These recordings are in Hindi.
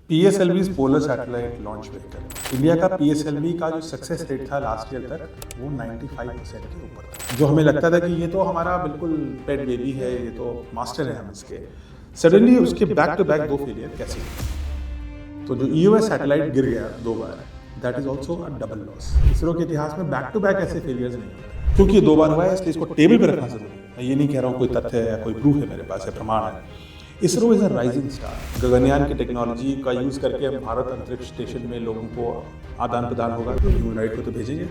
PSLV's polar satellite launch vehicle, India का PSLV का जो सक्सेस रेट था लास्ट ईयर तक वो 95% के ऊपर था। जो हमें लगता था कि ये तो हमारा बिल्कुल पेट बेबी है, ये तो मास्टर है हम इसके, सडनली उसके बैक टू बैक दो फेलियर कैसे हुए? तो जो EOS सैटेलाइट गिर गया 2 बार, that is also a double loss. ISRO के इतिहास में बैक टू बैक ऐसे फेलियर्स नहीं होते, क्योंकि ये 2 बार हुआ है इसलिए इसको टेबल पे रखना जरूरी है। मैं ये नहीं कह रहा हूँ कोई तथ्य है या कोई प्रूफ है मेरे पास या प्रमाण है। ISRO is a rising star. Gaganyaan की टेक्नोलॉजी का यूज करके हम भारत अंतरिक्ष स्टेशन में लोगों को आदान प्रदान होगा। तो ह्यूमनॉइड को तो भेजेंगे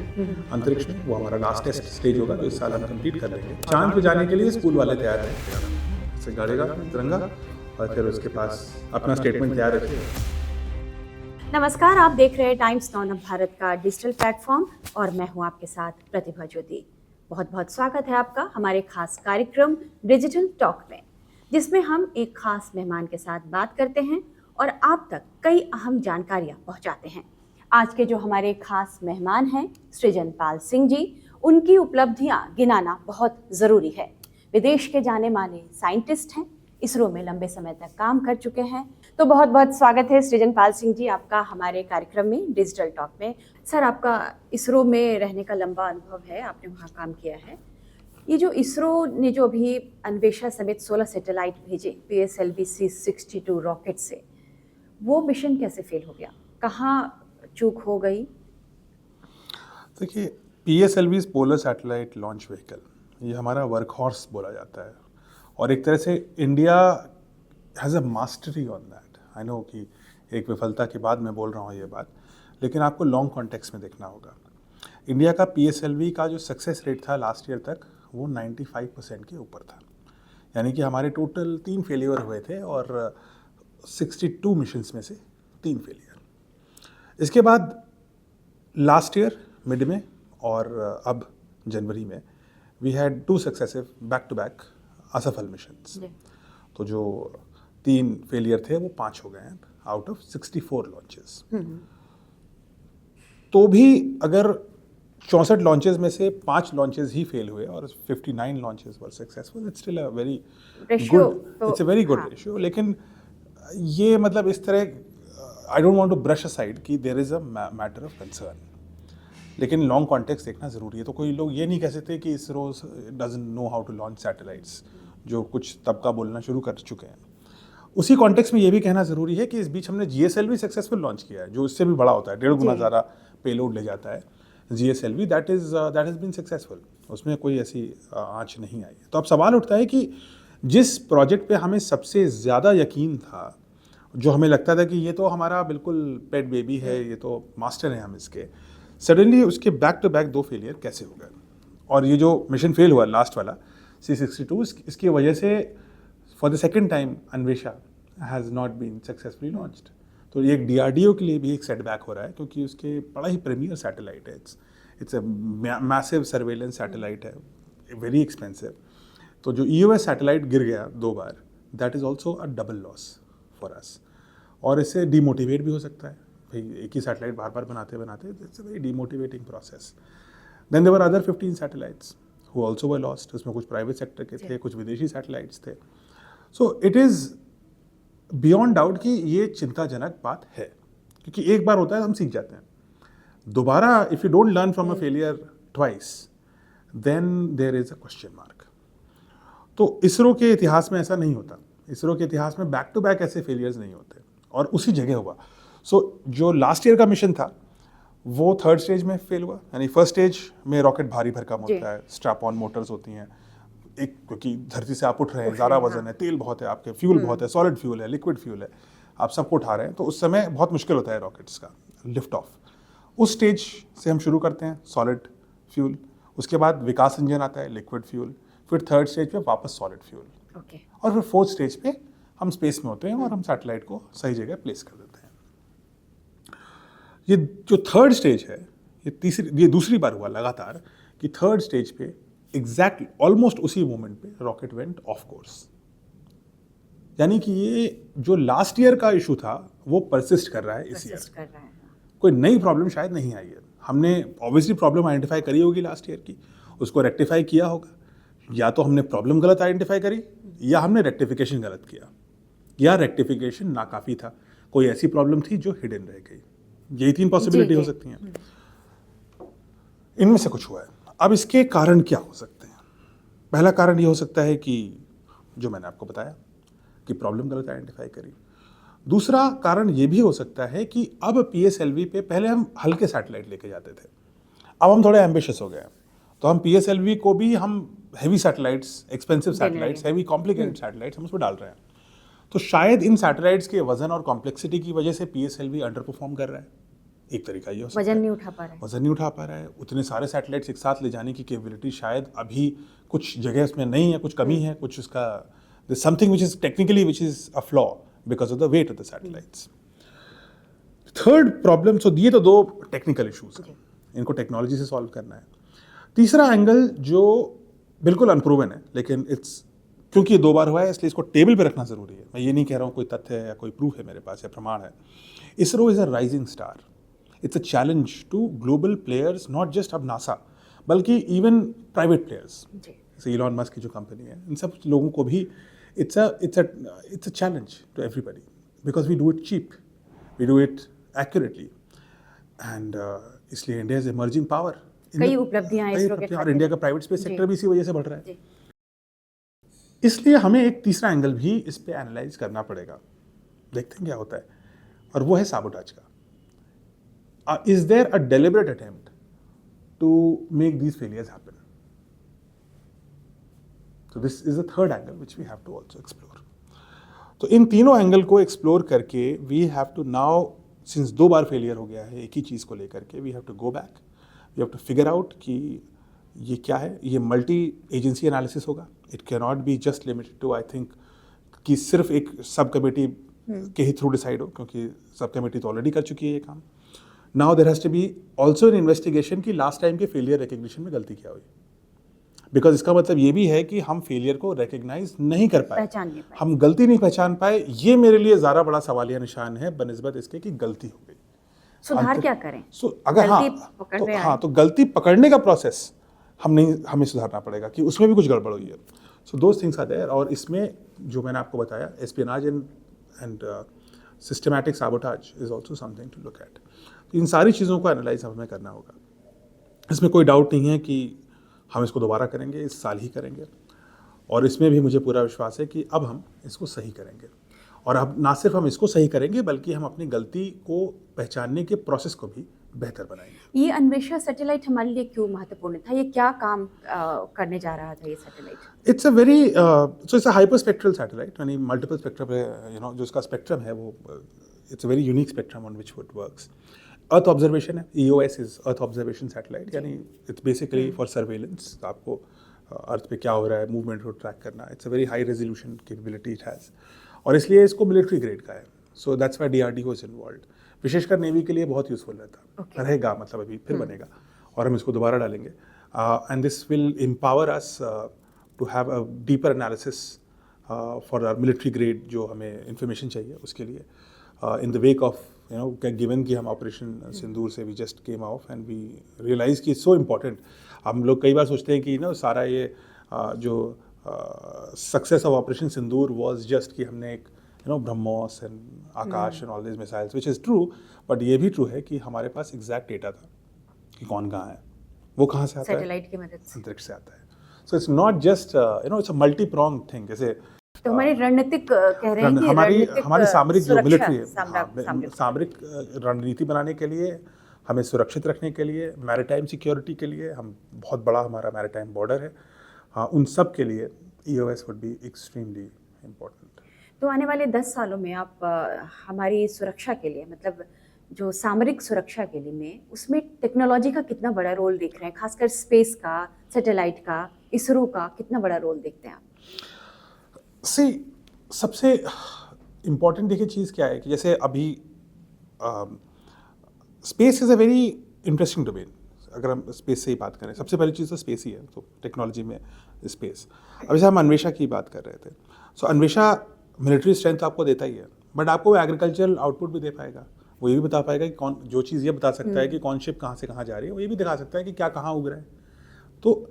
अंतरिक्ष में, वो हमारा लास्ट टेस्ट स्टेज होगा तो इस साल हम कंप्लीट कर लेंगे। चांद पे जाने के लिए स्कूल वाले तैयार हैं, से गाड़ेगा तिरंगा और फिर उसके पास अपना स्टेटमेंट तैयार रखेगा। नमस्कार, आप देख रहे हैं टाइम्स नाउ भारत का डिजिटल प्लेटफॉर्म और मैं हूं आपके साथ प्रतिभा ज्योति। बहुत बहुत स्वागत है आपका हमारे खास कार्यक्रम डिजिटल टॉक में, जिसमें हम एक खास मेहमान के साथ बात करते हैं और आप तक कई अहम जानकारियां पहुंचाते हैं। आज के जो हमारे खास मेहमान हैं सृजन पाल सिंह जी, उनकी उपलब्धियां गिनाना बहुत ज़रूरी है। विदेश के जाने माने साइंटिस्ट हैं, इसरो में लंबे समय तक काम कर चुके हैं। तो बहुत बहुत स्वागत है सृजन पाल सिंह जी आपका हमारे कार्यक्रम में डिजिटल टॉक में। सर, आपका इसरो में रहने का लंबा अनुभव है, आपने वहाँ काम किया है। ये जो इसरो ने जो अभी अन्वेषा समेत 16 सैटेलाइट भेजे PSLV C-62 रॉकेट से, वो मिशन कैसे फेल हो गया, कहाँ चूक हो गई? देखिए, PSLV's polar satellite launch vehicle, ये हमारा वर्कहॉर्स बोला जाता है और एक तरह से India has a mastery on that. I know कि एक विफलता के बाद मैं बोल रहा हूँ ये बात, लेकिन आपको लॉन्ग कॉन्टेक्स्ट में देखना होगा। इंडिया का PSLV का जो सक्सेस रेट था लास्ट ईयर तक वो 95% के ऊपर था। यानी कि हमारे टोटल 3 फेलियर हुए थे और 62 मिशंस में से 3 फेलियर। इसके बाद लास्ट ईयर मिड में और अब जनवरी में we had 2 successive back to back असफल मिशंस। तो जो 3 फेलियर थे वो 5 हो गए हैं आउट ऑफ 64 लॉन्चेस। तो भी अगर 64 लॉन्चेस में से 5 लॉन्चेस ही फेल हुए और 59 launches were successful, it's still a very good, it's a very good ratio. लेकिन ये मतलब इस तरह I don't want to brush aside कि there is a matter of concern, लेकिन लॉन्ग कॉन्टेक्स्ट देखना ज़रूरी है। तो कोई लोग ये नहीं कह सकते कि ISRO doesn't know how to launch satellites, जो कुछ तबका बोलना शुरू कर चुके हैं। उसी कॉन्टेक्स्ट में ये भी कहना ज़रूरी है कि इस बीच हमने GSLV सक्सेसफुल लॉन्च किया है, जो इससे भी बड़ा होता है, 1.5 गुना ज़्यादा पेलोड ले जाता है। GSLV that has been successful, उसमें कोई ऐसी आँच नहीं आई। तो अब सवाल उठता है कि जिस प्रोजेक्ट पे हमें सबसे ज़्यादा यकीन था, जो हमें लगता था कि ये तो हमारा बिल्कुल पेट बेबी है, ये तो मास्टर हैं हम इसके, सडनली उसके बैक टू बैक 2 फेलियर कैसे हो गए? और ये जो मिशन फेल हुआ लास्ट वाला C-62, इसकी वजह से for the second time Anvesha has not been successfully launched. तो ये एक DRDO के लिए भी एक सेटबैक हो रहा है, क्योंकि उसके बड़ा ही प्रीमियर सैटेलाइट है। It's a massive surveillance satellite है, वेरी एक्सपेंसिव। तो जो EOS सैटेलाइट गिर गया 2 बार, that is also a double loss for us. और इससे डीमोटिवेट भी हो सकता है, भाई एक ही सैटेलाइट बार बार बनाते बनाते, it's a very demotivating process. Then there were other 15 satellites who also were lost. उसमें कुछ प्राइवेट सेक्टर के थे, कुछ विदेशी सैटेलाइट्स थे। So it is beyond doubt कि ये चिंताजनक बात है, क्योंकि एक बार होता है हम सीख जाते हैं, दोबारा if you don't learn from a failure twice then there is a question mark. तो इसरो के इतिहास में ऐसा नहीं होता। इसरो के इतिहास में बैक टू बैक ऐसे फेलियर्स नहीं होते और उसी जगह हुआ। सो जो लास्ट ईयर का मिशन था वो 3rd स्टेज में फेल हुआ। यानी फर्स्ट स्टेज में रॉकेट भारी भरकम होता है, स्ट्रैप ऑन मोटर्स होती हैं, एक क्योंकि धरती से आप उठ रहे हैं, ज़्यादा वजन है, तेल बहुत है आपके, फ्यूल बहुत है, सॉलिड फ्यूल है, लिक्विड फ्यूल है, आप सबको उठा रहे हैं, तो उस समय बहुत मुश्किल होता है रॉकेट्स का लिफ्ट ऑफ। उस स्टेज से हम शुरू करते हैं सॉलिड फ्यूल, उसके बाद विकास इंजन आता है, लिक्विड फ्यूल, फिर 3rd स्टेज पे वापस सॉलिड फ्यूल, और फिर 4th स्टेज पे हम स्पेस में होते हैं और हम सैटेलाइट को सही जगह प्लेस कर देते हैं। ये जो 3rd स्टेज है, ये दूसरी बार हुआ लगातार कि 3rd स्टेज पे एग्जैक्टली ऑलमोस्ट उसी मोमेंट पे रॉकेट वेंट ऑफ कोर्स। यानी कि ये जो लास्ट ईयर का इशू था वो परसिस्ट कर रहा है इस ईयर। कोई नई प्रॉब्लम शायद नहीं आई है, हमने ऑब्वियसली प्रॉब्लम आइडेंटिफाई करी होगी लास्ट ईयर की, उसको रेक्टिफाई किया होगा। या तो हमने प्रॉब्लम गलत आइडेंटिफाई करी या हमने रेक्टिफिकेशन गलत किया, या रेक्टिफिकेशन नाकाफ़ी था। कोई ऐसी प्रॉब्लम थी जो हिडन रह गई। यही 3 पॉसिबिलिटी हो सकती हैं। इनमें से कुछ हुआ है। अब इसके कारण क्या हो सकते हैं? पहला कारण ये हो सकता है कि जो मैंने आपको बताया कि प्रॉब्लम गलत आइडेंटिफाई करी। दूसरा कारण ये भी हो सकता है कि अब PSLV पे पहले हम हल्के सैटेलाइट लेके जाते थे, अब हम थोड़े एम्बिशियस हो गए हैं, तो हम PSLV को भी हम heavy satellites, expensive satellites, heavy complicated satellites हम उसमें डाल रहे हैं। तो शायद इन सैटेलाइट्स के वजन और कॉम्प्लेक्सिटी की वजह से PSLV अंडर परफॉर्म कर रहा है। एक तरीका ये हो सकता है, वजन नहीं उठा पा रहा है। वजन नहीं उठा पा रहा है। उतने सारे सैटेलाइट्स एक साथ ले जाने की कैपेबिलिटी शायद अभी कुछ जगह उसमें नहीं है, कुछ कमी है, कुछ उसका something which is technically which is a flaw because of the weight of the satellites. Third problem, so ये तो 2 टेक्निकल इशूज हैं, इनको टेक्नोलॉजी से सॉल्व करना है। तीसरा एंगल जो बिल्कुल अनप्रूवन है, लेकिन इट्स क्योंकि ये 2 बार हुआ है इसलिए इसको टेबल पे रखना जरूरी है। मैं ये नहीं कह रहा हूँ कोई तथ्य है या कोई प्रूफ है मेरे पास या प्रमाण है। ISRO is a rising star. It's a challenge to global players, not just अब नासा बल्कि इवन प्राइवेट प्लेयर्स, जैसे इलॉन मस्क की जो कंपनी है, इन सब लोगों को भी it's a challenge to everybody because we do it cheap, we do it accurately and इसलिए इंडिया इज इमर्जिंग पावर। कई उपलब्धियां हैं इसरो के और इंडिया का प्राइवेट स्पेस सेक्टर भी इसी वजह से बढ़ रहा है। इसलिए हमें एक तीसरा एंगल भी इस पे एनालाइज करना पड़ेगा, देखते हैं क्या होता है, और वो है साबोटाज का। Is there a deliberate attempt to make these failures happen? So this is the third angle which we have to also explore. तो इन तीनों एंगल को एक्सप्लोर करके we have to now, since 2 bar failure हो गया है एक ही चीज़ को लेकर के, we have to go back, we have to figure out कि ये क्या है। ये मल्टी एजेंसी एनालिसिस होगा। It can not be just limited to, I think, कि सिर्फ एक सब कमेटी के ही थ्रू डिसाइड हो, क्योंकि सब कमेटी तो ऑलरेडी कर चुकी है ये काम। Now there has to be also an investigation कि लास्ट टाइम के फेलियर रिकग्निशन में गलती क्या हुई, बिकॉज इसका मतलब ये भी है कि हम फेलियर को रिकग्नाइज नहीं कर पाए, हम गलती नहीं पहचान पाए। ये मेरे लिए ज़्यादा बड़ा सवालिया निशान है बनिस्बत इसके कि गलती हो गई। सुधार क्या करें? अगर तो गलती पकड़ने का प्रोसेस हमें सुधारना पड़ेगा कि उसमें भी कुछ गड़बड़ हुई है। So those things are there. और इसमें जो मैंने आपको बताया, espionage and systematic sabotage is also something to look at. तो इन सारी चीज़ों को एनालाइज हमें करना होगा। इसमें कोई डाउट नहीं है कि हम इसको दोबारा करेंगे, इस साल ही करेंगे, और इसमें भी मुझे पूरा विश्वास है कि अब हम इसको सही करेंगे। और अब ना सिर्फ हम इसको सही करेंगे बल्कि हम अपनी गलती को पहचानने के प्रोसेस को भी बेहतर बनाएंगे। ये अन्वेषा सैटेलाइट हमारे लिए क्यों महत्वपूर्ण था? ये क्या काम करने जा रहा था ये satellite? It's a very so it's a hyperspectral satellite, यानी मल्टीपल स्पेक्ट्रम पे, जो उसका स्पेक्ट्रम है वो it's a very unique spectrum on which it works. Earth observation है, EOS is earth observation satellite, यानी इट्स बेसिकली फॉर सर्वेलेंस। आपको अर्थ पे क्या हो रहा है, मूवमेंट को ट्रैक करना। It's a very high resolution capability it has, और इसलिए इसको मिलिट्री ग्रेड का है। So that's why DRDO is involved. विशेषकर नेवी के लिए बहुत यूजफुल रहता रहेगा, मतलब अभी फिर बनेगा और हम इसको दोबारा डालेंगे। And this will empower us to have a deeper analysis for our military grade जो हमें इंफॉर्मेशन चाहिए उसके लिए, in the wake of given कि हम ऑपरेशन सिंदूर से we just came off and we realise कि इट्स सो इम्पॉर्टेंट। हम लोग कई बार सोचते हैं कि सारा ये जो success of operation Sindoor was just कि हमने एक BrahMos and Akash and all this missiles, which is true, but ये भी ट्रू है कि हमारे पास एग्जैक्ट डेटा था कि कौन कहाँ है, वो कहाँ से आता है, सैटेलाइट की मदद से, अंतरिक्ष से आता है। So it's not just it's a multi prong thing. जैसे तो हमारी रणनीतिक कह रहे हैं कि हमारी सामरिक जो मिलिट्री है, सामरिक रणनीति बनाने के लिए, हमें सुरक्षित रखने के लिए, मैरिटाइम सिक्योरिटी के लिए, हम बहुत बड़ा हमारा मैरिटाइम बॉर्डर है, हाँ, उन सब के लिए EOS would be extremely important. तो आने वाले 10 सालों में आप हमारी सुरक्षा के लिए, मतलब जो सामरिक सुरक्षा के लिए में, उसमें टेक्नोलॉजी का कितना बड़ा रोल देख रहे हैं? खासकर स्पेस का, सैटेलाइट का, इसरो का कितना बड़ा रोल देखते हैं आप? सबसे इम्पॉर्टेंट देखिए चीज़ क्या है कि जैसे अभी space is a very interesting domain. अगर हम स्पेस से ही बात करें, सबसे पहली चीज़ तो स्पेस ही है, तो टेक्नोलॉजी में स्पेस। अब जैसे हम अन्वेषा की बात कर रहे थे, सो अन्वेषा मिलिट्री स्ट्रेंथ तो आपको देता ही है, बट आपको वो एग्रीकल्चरल आउटपुट भी दे पाएगा। वो ये भी बता पाएगा कि कौन, जो चीज़ ये बता सकता है कि कौन शिप कहाँ से कहाँ जा रही है, वो ये भी दिखा सकता है कि क्या कहाँ उग रहा है। तो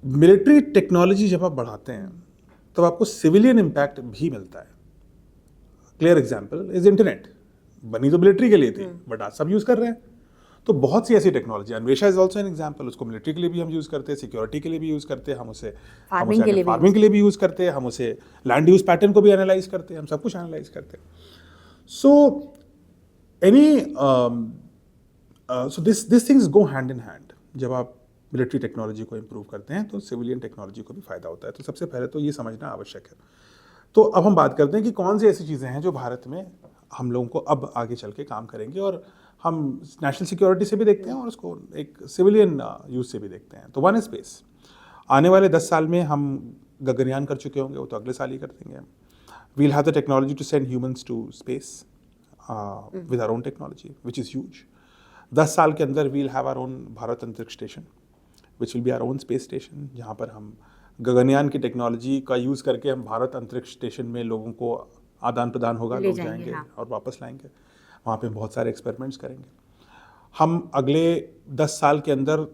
मिलिट्री टेक्नोलॉजी जब आप बढ़ाते हैं तब आपको सिविलियन इम्पैक्ट भी मिलता है। Clear example is internet. बनी तो मिलिट्री के लिए थी, बट आज सब यूज़ कर रहे हैं। तो बहुत सी ऐसी technology, Anvesha is also an example, उसको मिलिट्री के लिए भी हम यूज़ करते हैं, सिक्योरिटी के लिए भी यूज़ करते हैं, हम उसे फार्मिंग के लिए भी यूज़ करते हैं, हम उसे लैंड यूज़ पैटर्न को भी एनालाइज करते हैं, हम सब कुछ एनालाइज करते हैं। So so this things go hand in hand. जब आप मिलिट्री टेक्नोलॉजी को इम्प्रूव करते हैं तो सिविलियन टेक्नोलॉजी को भी फ़ायदा होता है। तो सबसे पहले तो ये समझना आवश्यक है। तो अब हम बात करते हैं कि कौन सी ऐसी चीज़ें हैं जो भारत में हम लोगों को अब आगे चल के काम करेंगे, और हम नेशनल सिक्योरिटी से भी देखते हैं और उसको एक सिविलियन यूज़ से भी देखते हैं। तो वन इज स्पेस। आने वाले 10 साल में हम गगनयान कर चुके होंगे, वो तो अगले साल ही कर देंगे। We'll have the technology to send humans to space with our own technology which is huge. 10 साल के अंदर we'll have our own Bharat Antariksh station which will be our own space station, जहाँ पर हम गगनयान की टेक्नोलॉजी का यूज़ करके हम भारत अंतरिक्ष स्टेशन में लोगों को आदान प्रदान होगा, लोग जाएंगे और वापस लाएंगे। वहाँ पे बहुत सारे एक्सपेरिमेंट्स करेंगे। हम अगले 10 साल के अंदर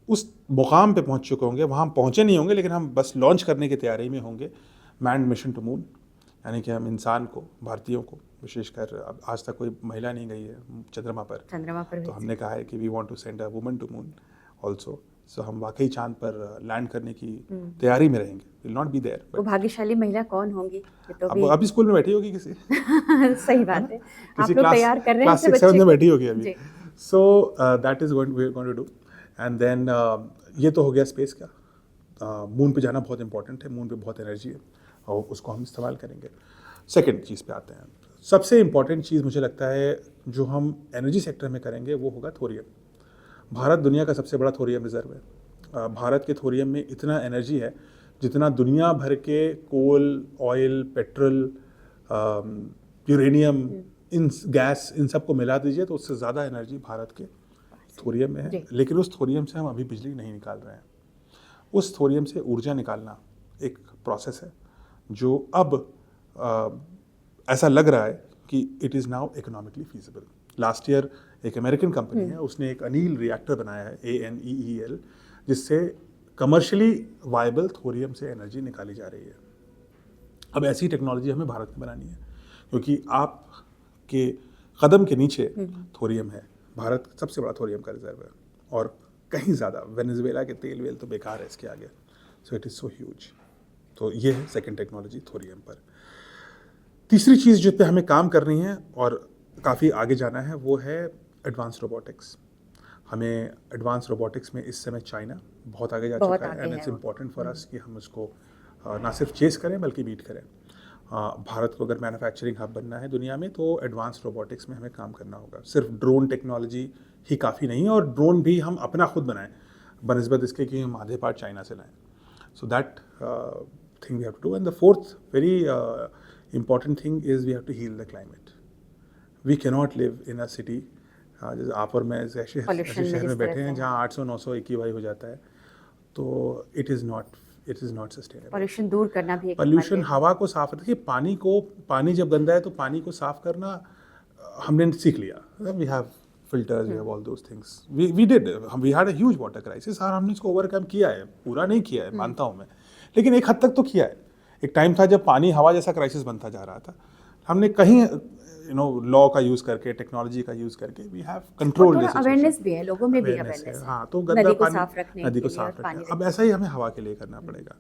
उस मुकाम पे पहुँच चुके होंगे, वहाँ पहुँचे नहीं होंगे लेकिन हम बस लॉन्च करने की तैयारी में होंगे, मैन्ड मिशन टू मून। यानी कि हम इंसान को, भारतीयों को विशेषकर, अब आज तक कोई महिला नहीं गई है चंद्रमा पर तो हमने कहा है कि we want to send a woman to moon also. So हम वाकई चांद पर लैंड करने की तैयारी में रहेंगे, विल नॉट बी देयर। वो भाग्यशाली महिला कौन होंगी ये तो अब अभी स्कूल में बैठी होगी किसी सही बात है, आप लोग तैयार कर रहे हैं क्लास 6-7 में बैठी होगी अभी। So that is what we are going to do. And then ये तो हो गया स्पेस का। मून पे जाना बहुत इंपॉर्टेंट है, मून पे बहुत एनर्जी है और उसको हम इस्तेमाल करेंगे। सेकेंड चीज़ पे आते हैं। सबसे इम्पॉर्टेंट चीज़ मुझे लगता है जो हम एनर्जी सेक्टर में करेंगे वो होगा थोरियम। भारत दुनिया का सबसे बड़ा थोरियम रिजर्व है। भारत के थोरियम में इतना एनर्जी है जितना दुनिया भर के कोल, ऑयल, पेट्रोल, यूरेनियम, इन गैस, इन सब को मिला दीजिए तो उससे ज़्यादा एनर्जी भारत के थोरियम में है। लेकिन उस थोरियम से हम अभी बिजली नहीं निकाल रहे हैं। उस थोरियम से ऊर्जा निकालना एक प्रोसेस है जो अब ऐसा लग रहा है कि it is now economically feasible. Last year एक अमेरिकन कंपनी है, उसने एक अनील रिएक्टर बनाया है, ANEEL, जिससे कमर्शियली वायबल थोरियम से एनर्जी निकाली जा रही है। अब ऐसी टेक्नोलॉजी हमें भारत में बनानी है क्योंकि आपके कदम के नीचे थोरियम है। भारत सबसे बड़ा थोरियम का रिजर्व है और कहीं ज़्यादा। वेनेजुएला के तेल वेल तो बेकार है इसके आगे। So it is so huge. तो ये है सेकेंड टेक्नोलॉजी थोरियम पर। तीसरी चीज़ जिस पे हमें काम करनी है और काफ़ी आगे जाना है वो है एडवांस रोबोटिक्स। हमें एडवांस रोबोटिक्स में इस समय चाइना बहुत आगे जा चुका है and it's important for us कि हम उसको ना सिर्फ चेस करें बल्कि बीट करें। भारत को अगर मैन्युफैक्चरिंग हब बनना है दुनिया में तो एडवांस रोबोटिक्स में हमें काम करना होगा। सिर्फ ड्रोन टेक्नोलॉजी ही काफ़ी नहीं है और ड्रोन भी हम अपना खुद बनाएं बनस्बत इसके कि हम आधे पार्ट चाइना से लाएं। So that thing we have to do. And the fourth very important thing is we have to heal the climate. We cannot live in a city जैसे आप और मैं ऐसे शहर में बैठे हैं जहाँ 800-900 AQI हो जाता है, तो it is not sustainable. Pollution दूर करना भी एक पॉल्यूशन, हवा को साफ रखिए, पानी जब गंदा है तो पानी को साफ करना हमने सीख लिया। We have filters, we have all those things. We had a huge water crisis और हमने इसको ओवरकम किया है। पूरा नहीं किया है मानता हूँ मैं, लेकिन एक हद तक तो किया है। एक टाइम था जब पानी हवा जैसा क्राइसिस बनता जा रहा था। हमने कहीं लॉ का यूज़ करके, टेक्नोलॉजी का यूज़ करके वी हैव कंट्रोल। अवेयरनेस भी है, लोगों में भी अवेयरनेस है। हाँ, तो गंदा पानी नदी को साफ रखने। अब ऐसा ही हमें हवा के लिए करना पड़ेगा।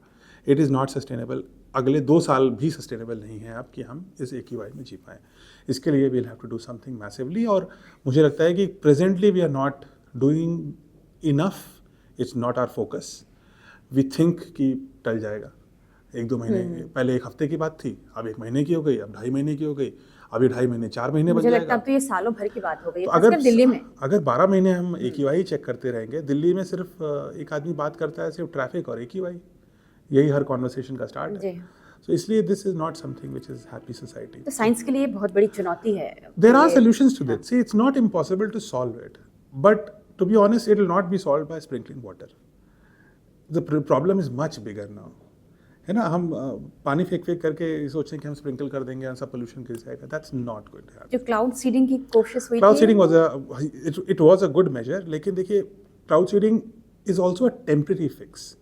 It is not sustainable. अगले 2 साल भी सस्टेनेबल नहीं है अब कि हम इस AQI में जी पाएँ। इसके लिए we'll have to do something massively. और मुझे लगता है कि presently we are not doing enough. It's not our focus. We think कि टल जाएगा। 1-2 महीने पहले 1 हफ्ते की बात थी, अब 1 महीने की हो गई, अब 2.5 महीने की हो गई, अभी 2.5 महीने 4 महीने बन जाएगा। मुझे लगता है अब तो ये सालों भर की बात हो गई है। तो दिल्ली में अगर 12 महीने हम AQI चेक करते रहेंगे, दिल्ली में सिर्फ एक आदमी बात करता है सिर्फ ट्रैफिक और AQI, यही हर कॉन्वर्सेशन का स्टार्ट है। सो इसलिए this is not something which is happy society. तो साइंस के लिए बहुत बड़ी चुनौती है। There are solutions to this. See, it's not impossible to solve it, but to be honest it will not be solved by sprinkling water. The problem is much bigger now, है ना। हम पानी फेंक करके सोचें कि हम स्प्रिंकल कर देंगे, सब पोल्यूशन गिर जाएगा। That's not good. जो क्लाउड सीडिंग की कोशिश हुई, cloud seeding was a good measure, लेकिन देखिए cloud seeding is also a temporary fix.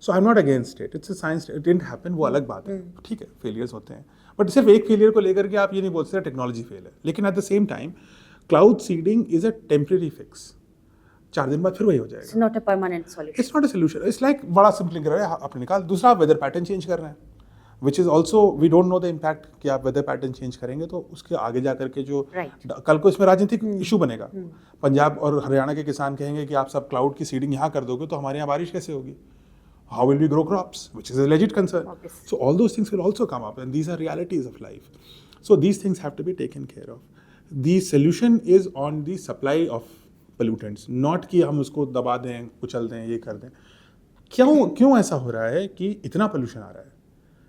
So I am not against it, it's a science, it didn't happen, वो अलग बात है, ठीक है, फेलियर्स होते हैं, बट सिर्फ एक फेलियर को लेकर के आप ये नहीं बोल सकते टेक्नोलॉजी फेल है। लेकिन at the same time cloud seeding is a temporary fix, 4 दिन बाद फिर वही हो जाएगा। It's not a permanent solution. It's not a solution. It's like बड़ा सिंपल कर रहे हैं, आपने निकाल, दूसरा आप वेदर पैटर्न चेंज कर रहे हैं, which is also we don't know the impact कि आप वेदर पैटर्न चेंज करेंगे तो उसके आगे जा करके जो कल को इसमें राजनीतिक इशू बनेगा। पंजाब और हरियाणा के किसान कहेंगे कि आप सब क्लाउड की सीडिंग यहाँ कर दोगे तो हमारे यहाँ बारिश कैसे होगी? How will we grow crops? Which is a legit concern. Obviously. So all those things will also come up, and these are realities of life. So these things have to be taken care of. The solution is on the supply of pollutants, not कि हम उसको दबा दें, कुचल दें, ये कर दें। क्यों ऐसा हो रहा है कि इतना पोल्यूशन आ रहा है?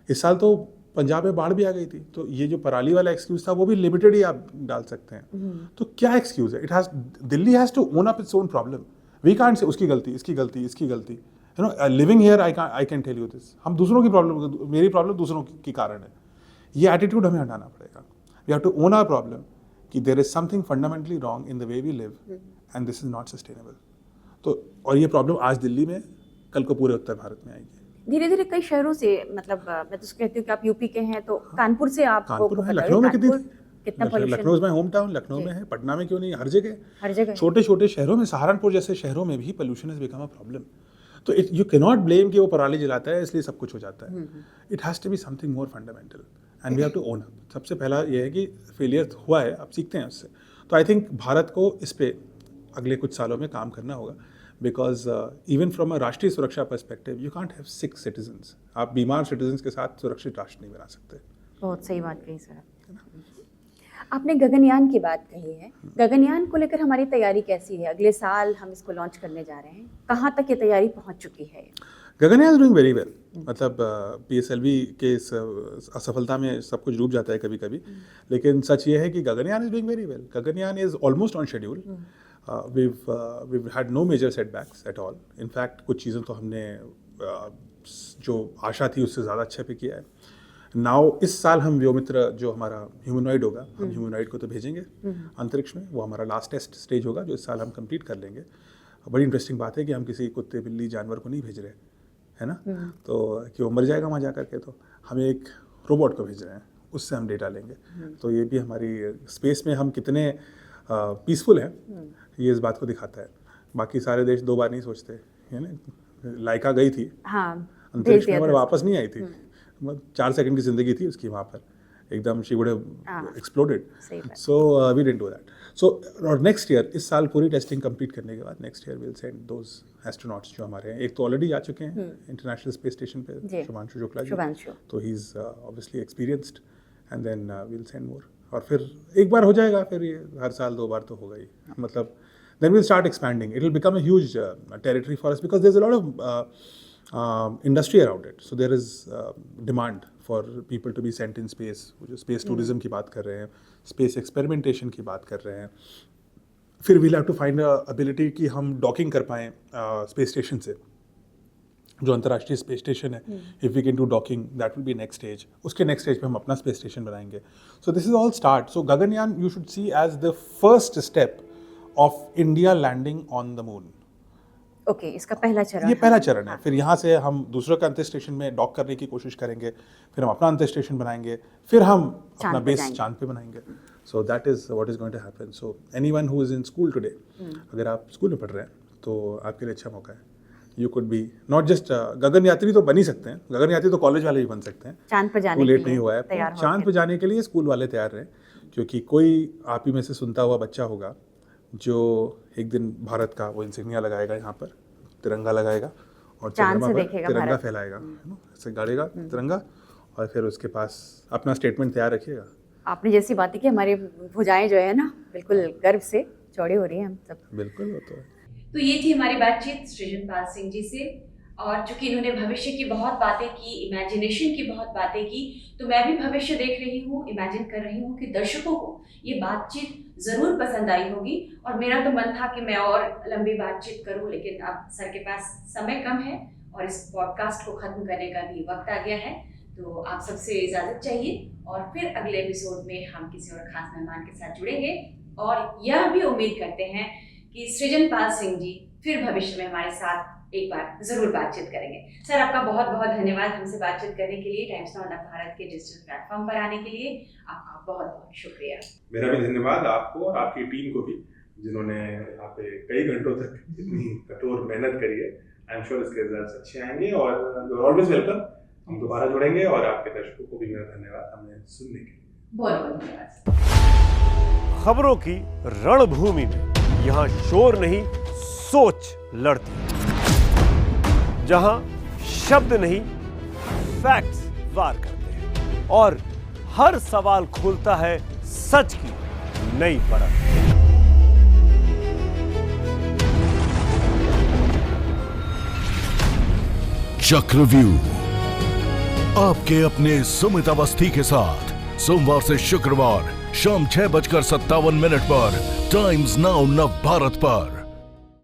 इस साल तो पंजाब में बाढ़ भी आ गई थी, तो ये जो पराली वाला एक्सक्यूज था वो भी लिमिटेड ही आप डाल सकते हैं। तो क्या एक्सक्यूज है? Delhi has to own up its own problem. We can't say उसकी गलती, इसकी गलती, इसकी गलती। You know, living here I can tell you this, हम दूसरों की प्रॉब्लम, मेरी प्रॉब्लम दूसरों की कारण है। ये एटीट्यूड हमें हटाना पड़ेगा। We have to own our problem कि there is something fundamentally wrong in the way we live and this is not sustainable. तो और ये प्रॉब्लम आज दिल्ली में, कल को पूरे उत्तर भारत में आएगी। धीरे धीरे कई शहरों से, मतलब मैं तो कहती हूँ कि आप यूपी के हैं तो कानपुर से आप कानपुर में, लखनऊ में कितना पोल्यूशन, लखनऊ में होम टाउन, लखनऊ में है, पटना में क्यों नहीं, हर हर जगह छोटे छोटे शहरों में, सहारनपुर जैसे शहरों में भी pollution has become a problem. तो यू कैन नॉट ब्लेम कि वो पराली जलाता है इसलिए सब कुछ हो जाता है। It has to be something more fundamental and we have to own up. सबसे पहला ये है कि फेलियर हुआ है, आप सीखते हैं उससे। तो आई थिंक भारत को इस पे अगले कुछ सालों में काम करना होगा, बिकॉज इवन फ्रॉम अ राष्ट्रीय सुरक्षा perspective you can't have sick citizens. आप बीमार सिटीजन्स के साथ सुरक्षित राष्ट्र नहीं बना सकते। बहुत सही बात कही सर। आपने गगनयान की बात कही है, गगनयान को लेकर हमारी तैयारी कैसी है? अगले साल हम इसको लॉन्च करने जा रहे हैं, कहाँ तक ये तैयारी पहुँच चुकी है? Gaganyaan is doing very well. मतलब PSLV के इस असफलता में सब कुछ डूब जाता है कभी कभी, लेकिन सच ये है कि Gaganyaan is doing very well. Gaganyaan is almost on schedule. we've had no major setbacks at all. In fact, कुछ चीज़ें तो हमने जो आशा थी उससे ज़्यादा अच्छे पे किया है। नाउ इस साल हम व्योमित्र जो हमारा ह्यूमनॉइड होगा, हम ह्यूमनॉइड को तो भेजेंगे अंतरिक्ष में, वो हमारा लास्ट टेस्ट स्टेज होगा जो इस साल हम कंप्लीट कर लेंगे। बड़ी इंटरेस्टिंग बात है कि हम किसी कुत्ते बिल्ली जानवर को नहीं भेज रहे, है ना, तो कि वो मर जाएगा वहाँ जा करके, तो हम एक रोबोट को भेज रहे हैं, उससे हम डेटा लेंगे। तो ये भी हमारी स्पेस में हम कितने पीसफुल हैं, ये इस बात को दिखाता है। बाकी सारे देश 2 बार नहीं सोचते, है ना। लाइका गई थी अंतरिक्ष में, वापस नहीं आई थी, 4 सेकंड की जिंदगी थी उसकी वहाँ पर, एकदम she would have exploded. So we didn't do that. So और नेक्स्ट ईयर, इस साल पूरी टेस्टिंग कंप्लीट करने के बाद next year will send those astronauts जो हमारे हैं। एक तो ऑलरेडी आ चुके हैं इंटरनेशनल स्पेस स्टेशन पे, शुभांशु शुक्ला जी, तो he is obviously experienced, and then we'll send more. और फिर एक बार हो जाएगा, फिर ये हर साल 2 बार तो होगा ही, मतलब then we'll start expanding. It will become a huge territory for us because there's a lot of industry around it. So there is demand for people to be sent in space. जो space tourism की बात कर रहे हैं, space experimentation की बात कर रहे हैं। फिर we'll have to find a ability कि हम डॉकिंग कर पाएँ स्पेस स्टेशन से, जो अंतर्राष्ट्रीय स्पेस स्टेशन है। If we can do docking, that will be next stage. उसके नेक्स्ट स्टेज पे हम अपना स्पेस स्टेशन बनाएंगे। So this is all start. So Gaganyaan you should see as the first step of India landing on the moon. Okay, इसका पहला चरण, ये पहला चरण है। फिर यहाँ से हम दूसरों का अंतर स्टेशन में डॉक करने की कोशिश करेंगे, फिर हम अपना अंतर स्टेशन बनाएंगे, फिर हम अपना बेस चांद पे बनाएंगे। So that is what is going to happen. So anyone who is in school today, अगर आप स्कूल में पढ़ रहे हैं तो आपके लिए अच्छा मौका है। You could be not just Gaganyatri, तो बन ही सकते हैं, गगन यात्री तो कॉलेज वाले भी बन सकते हैं, चांद पर जाने के लिए लेट नहीं हुआ है। चांद पे जाने के लिए स्कूल वाले तैयार रहें, क्योंकि कोई आप ही में से सुनता हुआ बच्चा होगा जो एक दिन भारत का वो इंसिग्निया लगाएगा, यहाँ पर तिरंगा लगाएगा और चंद्रमा पर तिरंगा फैलाएगा, ऐसे गाड़ेगा तिरंगा, और फिर उसके पास अपना स्टेटमेंट तैयार रखिएगा। आपने जैसी बातें की, हमारी भुजाएं जो है ना बिल्कुल गर्व से चौड़ी हो रही हैं हम सब। बिल्कुल, वो तो ये थी हमारी बातचीत सृजनपाल सिंह जी से, और चूंकि इन्होंने भविष्य की बहुत बातें की, इमेजिनेशन की बहुत बातें की, तो मैं भी भविष्य देख रही हूँ, इमेजिन कर रही हूँ कि दर्शकों को ये बातचीत ज़रूर पसंद आई होगी। और मेरा तो मन था कि मैं और लंबी बातचीत करूँ, लेकिन अब सर के पास समय कम है और इस पॉडकास्ट को ख़त्म करने का भी वक्त आ गया है। तो आप सबसे इजाज़त चाहिए, और फिर अगले एपिसोड में हम किसी और ख़ास मेहमान के साथ जुड़ेंगे, और यह भी उम्मीद करते हैं कि सृजनपाल सिंह जी फिर भविष्य में हमारे साथ एक बार जरूर बातचीत करेंगे। सर, आपका बहुत बहुत धन्यवाद हमसे बातचीत करने के लिए, टाइम्स नाउ नव भारत के डिजिटल प्लेटफॉर्म पर आने के लिए आपका बहुत बहुत शुक्रिया। मेरा भी धन्यवाद आपको और आपकी टीम को भी, जिन्होंने यहाँ पे कई घंटों तक इतनी कठोर मेहनत करी है। आई एम श्योर इसके रिजल्ट्स अच्छे आएंगे और यू आर ऑलवेज वेलकम। हम दोबारा जुड़ेंगे और आपके दर्शकों को भी मेरा धन्यवाद हमें सुनने के लिए। बहुत बहुत धन्यवाद। खबरों की रणभूमि में यहाँ शोर नहीं, सोच लड़ती है। जहां शब्द नहीं, फैक्ट्स वार करते हैं और हर सवाल खोलता है सच की नई परत। चक्रव्यूह आपके अपने सुमित अवस्थी के साथ सोमवार से शुक्रवार शाम 6:57 पर टाइम्स नाउ नव भारत पर।